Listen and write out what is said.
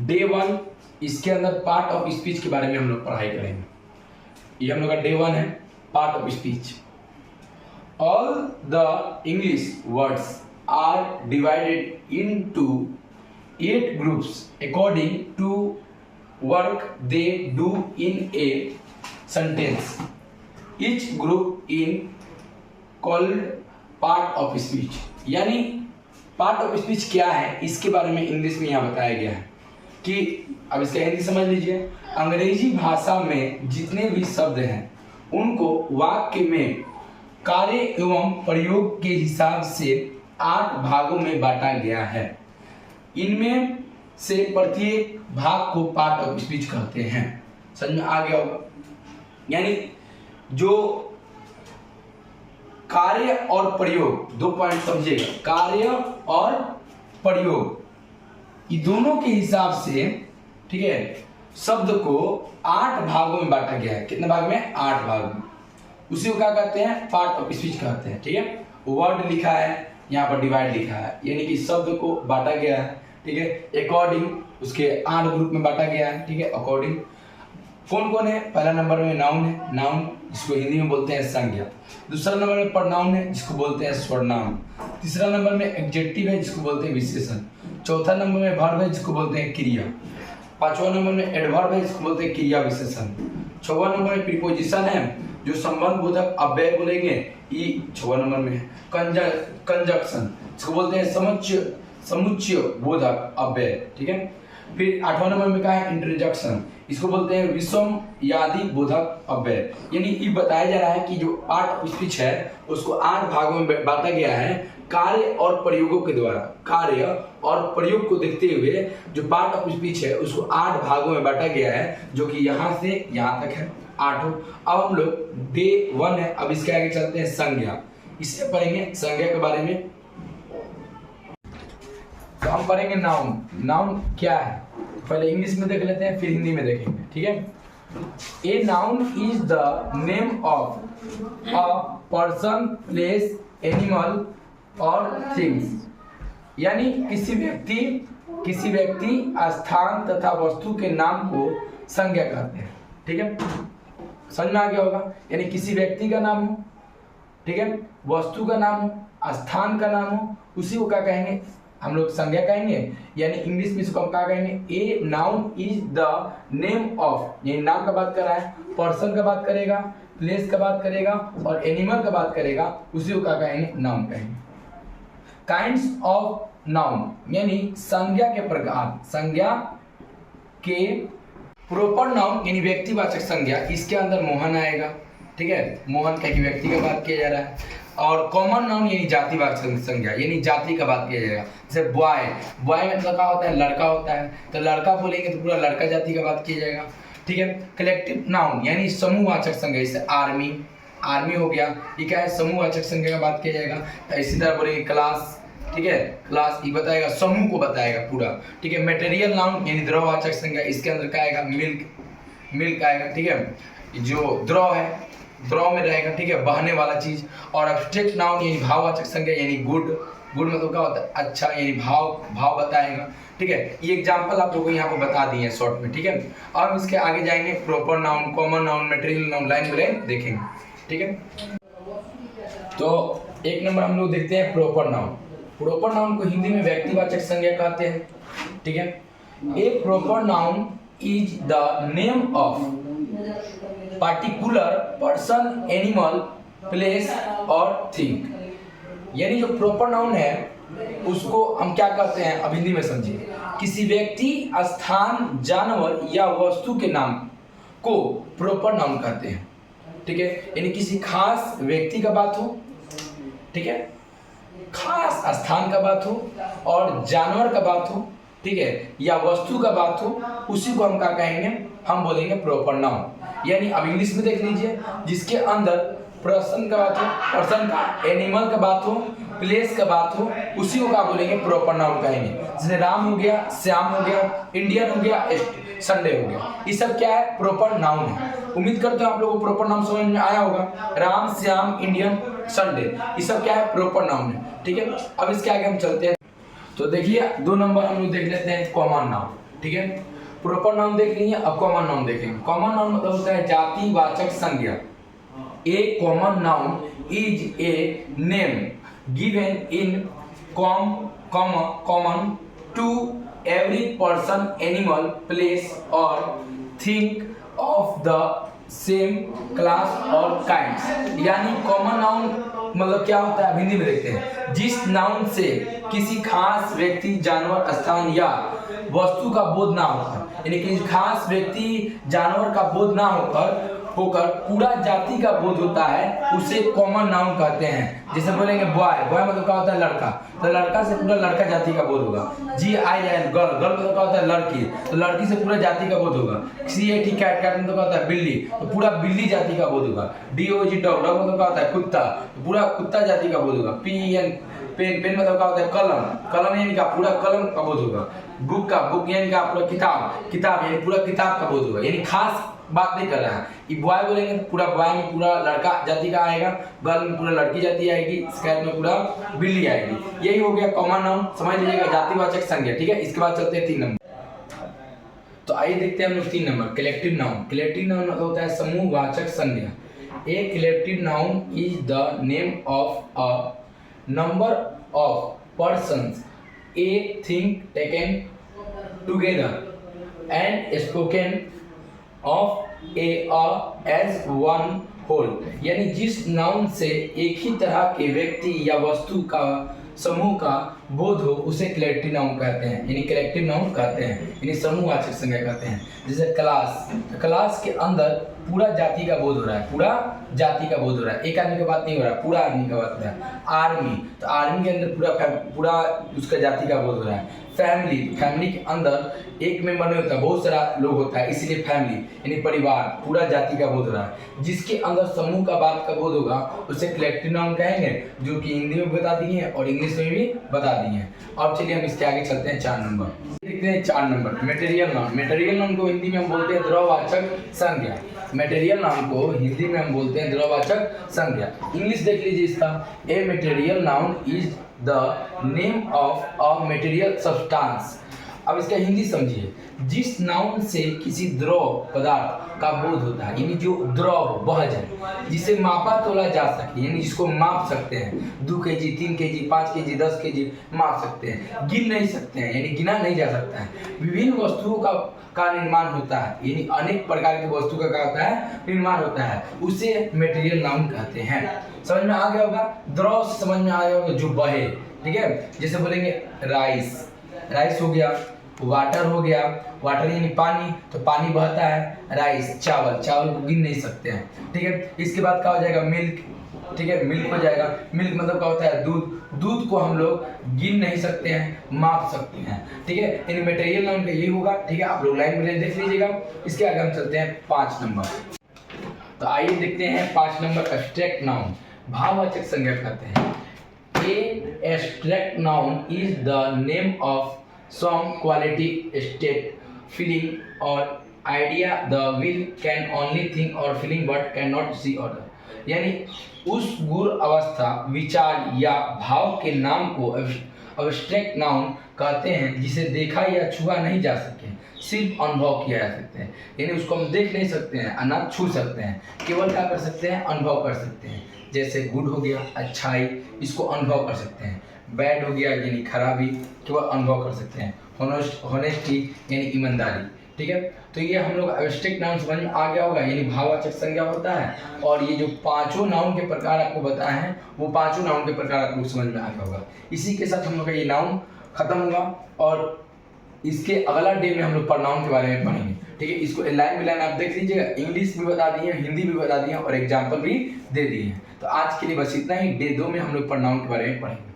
Day 1 इसके अंदर part of speech के बारे में हम लोग पढ़ाई करेंगे। ये हम लोग का डे 1 है, part of speech. All the English words are divided into 8 groups according to work they do in a sentence. Each group in called part of speech. यानी पार्ट ऑफ स्पीच क्या है इसके बारे में इंग्लिश में यहाँ बताया गया है कि अब इसका हिंदी समझ लीजिए। अंग्रेजी भाषा में जितने भी शब्द हैं उनको वाक्य में कार्य एवं प्रयोग के हिसाब से 8 भागों में बांटा गया है। इनमें से प्रत्येक भाग को पार्ट ऑफ स्पीच कहते हैं। समझ में आ गया होगा? यानी जो कार्य और प्रयोग, 2 पॉइंट समझिएगा, कार्य और प्रयोग, ये दोनों के हिसाब से, ठीक है, शब्द को 8 भागों में बांटा गया है। कितने भाग में? 8 भाग में। उसी को क्या कहते हैं? पार्ट ऑफ स्पीच कहते हैं। ठीक है, वर्ड लिखा है, यहाँ पर डिवाइड लिखा है, यानी कि शब्द को बांटा गया है। ठीक है, अकॉर्डिंग उसके 8 ग्रुप में बांटा गया है। ठीक है, अकॉर्डिंग कौन कौन है? पहला नंबर में नाउन है, नाउन जिसको हिंदी में बोलते हैं संज्ञा। दूसरा नंबर में प्रोनाउन है जिसको बोलते हैं सर्वनाम। तीसरा नंबर में एडजेक्टिव है जिसको बोलते हैं विशेषण। चौथा नंबर में वर्ब है जिसको बोलते हैं क्रिया। पांचवा नंबर में एडवर्ब है जिसको बोलते हैं क्रिया विशेषण। छठवां नंबर में प्रीपोजिशन है जो संबंध बोधक अव्यय बोलेंगे, ये 6वां नंबर में है। कंजक्शन जिसको बोलते हैं समुच्चय बोधक अव्यय। ठीक है, फिर 8वां नंबर में क्या है? इंटरजेक्शन, इसको बोलते हैं विषम यादि बोधक अव्यय। यानी ये बताया जा रहा है कि जो पार्ट ऑफ स्पीच है उसको 8 भागों में बांटा गया है कार्य और प्रयोगों के द्वारा। कार्य और प्रयोग को देखते हुए जो पार्ट ऑफ स्पीच है उसको 8 भागों में बांटा गया है, जो कि यहाँ से यहाँ तक है 8। अब हम लोग डे 1 है, अब इसके आगे चलते हैं संज्ञा। इससे पढ़ेंगे संज्ञा के बारे में। तो हम पढ़ेंगे नाउन। नाउन क्या है पहले इंग्लिश में देख लेते हैं, फिर हिंदी में देखेंगे। ठीक है, a noun is the name of a person, place, animal और थिंग्स। यानी किसी व्यक्ति स्थान तथा वस्तु के नाम को संज्ञा कहते हैं। ठीक है, समझ में आ गया होगा? यानी किसी व्यक्ति का नाम हो, ठीक है, वस्तु का नाम हो, स्थान का नाम हो, उसी को क्या कहेंगे? हम लोग संज्ञा कहेंगे। यानी इंग्लिश में इसको हम क्या कहेंगे? A noun is the name of, यानी नाम का बात कर रहा है, पर्सन का बात करेगा, प्लेस का बात करेगा और एनिमल का बात करेगा, उसी को क्या कहेंगे? नाउन कहेंगे। काइंड्स ऑफ नाउन, यानी संज्ञा के प्रकार। संज्ञा के प्रॉपर नाउन यानी व्यक्तिवाचक संज्ञा, इसके अंदर मोहन आएगा। ठीक है, मोहन का व्यक्ति का बात किया जा रहा है। और कॉमन नाउन यानी जातिवाचक संज्ञा, यानी जाति का बात किया जाएगा। जैसे बॉय, बॉय मतलब क्या होता है? लड़का होता है, तो लड़का बोलेंगे तो पूरा लड़का जाति का बात किया जाएगा। ठीक है, कलेक्टिव नाउन यानी समूहवाचक संज्ञा, जैसे आर्मी, आर्मी हो गया, ये क्या है? समूहवाचक संज्ञा का बात किया जाएगा। तो इसी तरह बोलेंगे क्लास, ठीक है, क्लास ये बताएगा, समूह को बताएगा पूरा। ठीक है, मटेरियल नाउन यानी द्रववाचक संज्ञा, इसके अंदर क्या आएगा? मिल्क, मिल्क आएगा। ठीक है, जो द्रव है द्रव में रहेगा। ठीक है, बहने वाला चीज। और एब्स्ट्रैक्ट नाउन यानी भाववाचक संज्ञा, यानी गुड, गुड मतलब क्या होता है? अच्छा, यानी भाव बताएगा। ठीक है, ये एग्जांपल आप लोगों को यहाँ पर बता दिए हैं शॉर्ट में। ठीक है, अब इसके आगे जाएंगे proper noun, common noun, material noun, line by line देखेंगे। ठीक है, तो 1 नंबर हम लोग देखते हैं प्रॉपर नाउन। प्रॉपर नाउन को हिंदी में व्यक्तिवाचक संज्ञा कहते हैं। ठीक है, a proper noun is the name of particular person, animal, place और थिंग। यानी जो प्रॉपर नाउन है उसको हम क्या कहते हैं? अब हिंदी में समझिए। किसी व्यक्ति, स्थान, जानवर या वस्तु के नाम को प्रॉपर नाउन कहते हैं। ठीक है, यानी किसी खास व्यक्ति का बात हो, ठीक है, खास स्थान का बात हो और जानवर का बात हो, ठीक है, या वस्तु का बात हो, उसी को हम क्या कहेंगे? हम बोलेंगे प्रॉपर नाउन। यानी अब इंग्लिश में देख लीजिए, जिसके अंदर पर्सन का बात हो, पर्सन का, एनिमल का बात हो, प्लेस का बात हो, उसी को क्या बोलेंगे? प्रॉपर नाउन कहेंगे। जैसे राम हो गया, श्याम हो गया, इंडियन हो गया, संडे हो गया, ये सब क्या है? प्रॉपर नाउन है। उम्मीद करते हैं आप लोगों को प्रॉपर नाउन समझ में आया होगा। राम, श्याम, इंडियन, संडे, ये सब क्या है? प्रॉपर नाउन है। ठीक है, अब इसके आगे हम चलते हैं। तो देखिए 2 नंबर हम लोग देख लेते हैं कॉमन नाउन। ठीक है। प्रॉपर नाउन देख लिए, अब कॉमन नाउन देखेंगे। कॉमन नाउन मतलब होता है जातिवाचक संज्ञा। A common noun is a name given in common to every person, animal, place और thing of the same class और काइंड। यानी कॉमन नाउन मतलब क्या होता है, हिंदी में देखते हैं, जिस नाउन से किसी खास व्यक्ति, जानवर, स्थान या वस्तु का बोध ना होकर, यानी किसी खास व्यक्ति, जानवर का बोध ना होकर पूरा जाति का बोध होता है, उसे कॉमन नाउन कहते हैं। जैसे बोलेंगे बॉय, बॉय मतलब क्या होता है, लड़का, तो लड़का से पूरा लड़का जाति का बोध होगा। GIL गर्ल, गर्ल मतलब क्या होता है, लड़की, तो लड़की से पूरा जाति का बोध होगा। CAT कैट, कैट मतलब क्या होता है, बिल्ली, तो पूरा बिल्ली जाति का बोध होगा। DOG डॉग, डॉग मतलब क्या होता है, कुत्ता, तो पूरा कुत्ता जाति का बोध होगा। PEN पेन, पेन मतलब क्या होता है, कलम, कलम यानी का पूरा कलम का बोध होगा। बुक का, बुक यानी का पूरा किताब, किताब यानी पूरा किताब का बोध होगा। यानी खास बात नहीं कर रहा है। ये बॉय बोलेंगे तो पूरा बॉय में पूरा लड़का जाति का आएगा, गर्ल में पूरा लड़की जाति आएगी, स्कैट में पूरा बिल्ली आएगी। यही हो गया कॉमन नाउन, समझ लीजिएगा, जातिवाचक संज्ञा। ठीक है, इसके बाद चलते हैं 3 नंबर। तो आइए देखते हैं हम लोग 3 number, collective noun. Collective noun होता है समूहवाचक संज्ञा। A collective noun is the name of a number of persons, a thing taken together and spoken of as one whole। यानी जिस नाउन से एक ही तरह के व्यक्ति या वस्तु का समूह का बोध हो, उसे कलेक्टिव नाउन कहते हैं, यानी कलेक्टिव नाउन कहते हैं, यानी समूहवाचक संज्ञा कहते हैं। जैसे क्लास, क्लास के अंदर पूरा जाति का बोध हो रहा है, पूरा जाति का बोध हो रहा है, एक आदमी का बात नहीं हो रहा है, पूरा आदमी का बात हो रहा है। आर्मी, तो आर्मी के अंदर पूरा उसका जाति का बोध हो रहा है। फैमिली, फैमिली के अंदर एक मेंबर नहीं होता, बहुत सारा लोग होता है, इसीलिए फैमिली यानी परिवार, पूरा जाति का बोध हो रहा है। जिसके अंदर समूह का बात का बोध होगा उसे कलेक्टिव नाउन कहेंगे, जो कि हिंदी में बता दिए और इंग्लिश में भी बता दिए। अब चलिए हम इसके आगे चलते हैं 4 नंबर। देखते हैं 4 number, material noun. Material noun को हिंदी में हम बोलते हैं द्रववाचक संज्ञा। मटेरियल नाउन को हिंदी में हम बोलते हैं द्रववाचक संज्ञा। इंग्लिश देख लीजिए इसका, a material noun is the name of a material substance. अब इसका हिंदी समझिए, जिस नाउन से किसी द्रव पदार्थ का बोध होता है, यानी जो द्रव बह जाए, जिसे मापा तोला जा सके, यानी जिसको माप सकते हैं, 2 kg, 3 kg, 5 kg, 10 kg माप सकते हैं, गिन नहीं सकते हैं, यानी गिना नहीं जा सकता है। विभिन्न वस्तुओं का निर्माण होता है, यानी अनेक प्रकार की वस्तु का क्या होता है, निर्माण होता है, उसे मटेरियल नाउन कहते हैं। समझ में आ गया होगा, द्रव समझ में आ गया होगा, जो बहे। ठीक है, जैसे बोलेंगे राइस, राइस हो गया, वाटर हो गया, वाटर यानी पानी, तो पानी बहता है। राइस चावल, चावल को गिन नहीं सकते हैं। ठीक है, इसके बाद क्या हो जाएगा, मिल्क। ठीक है, मिल्क हो जाएगा। मिल्क मतलब क्या होता है, दूध, दूध को हम लोग गिन नहीं सकते हैं, माप सकते हैं। ठीक है, इन मटेरियल नाउन का यही होगा। ठीक है, आप लोग लाइन में देख लीजिएगा। इसके आगे हम चलते हैं 5 नंबर। तो आइए देखते हैं 5 नंबर, एब्स्ट्रैक्ट नाउन, भाववाचक संज्ञा कहते हैं। A abstract noun is the name of some quality, state, feeling or idea the will can only think or feeling but cannot see or यानी उस गुण अवस्था, विचार या भाव के नाम को एब्स्ट्रैक्ट नाउन कहते हैं, जिसे देखा या छुआ नहीं जा सके, सिर्फ अनुभव किया जा सकते हैं। यानी उसको हम देख नहीं सकते हैं, ना छू सकते हैं, केवल क्या कर सकते हैं, अनुभव कर सकते हैं। जैसे गुड हो गया, अच्छाई, इसको अनुभव कर सकते हैं। बैड हो गया यानी खराबी, केवल अनुभव कर सकते हैं। होनेस्टी यानी ईमानदारी। ठीक है, तो ये हम लोग एब्स्ट्रैक्ट नाउन समझ में आ गया होगा, यानी भाववाचक संज्ञा होता है। और ये जो 5 नाउन के प्रकार आपको बताए हैं, वो 5 नाउन के प्रकार आपको समझ में आ गया होगा। इसी के साथ हम लोग का ये नाउन खत्म होगा और इसके अगला डे में हम लोग प्रनाउन के बारे में पढ़ेंगे। ठीक है, इसको लाइन बाय लाइन आप देख लीजिएगा, इंग्लिश भी बता दिए, हिंदी भी बता दिए और एग्जाम्पल भी दे दिए हैं। तो आज के लिए बस इतना ही। डे 2 में हम लोग प्रनाउन के बारे में पढ़ेंगे।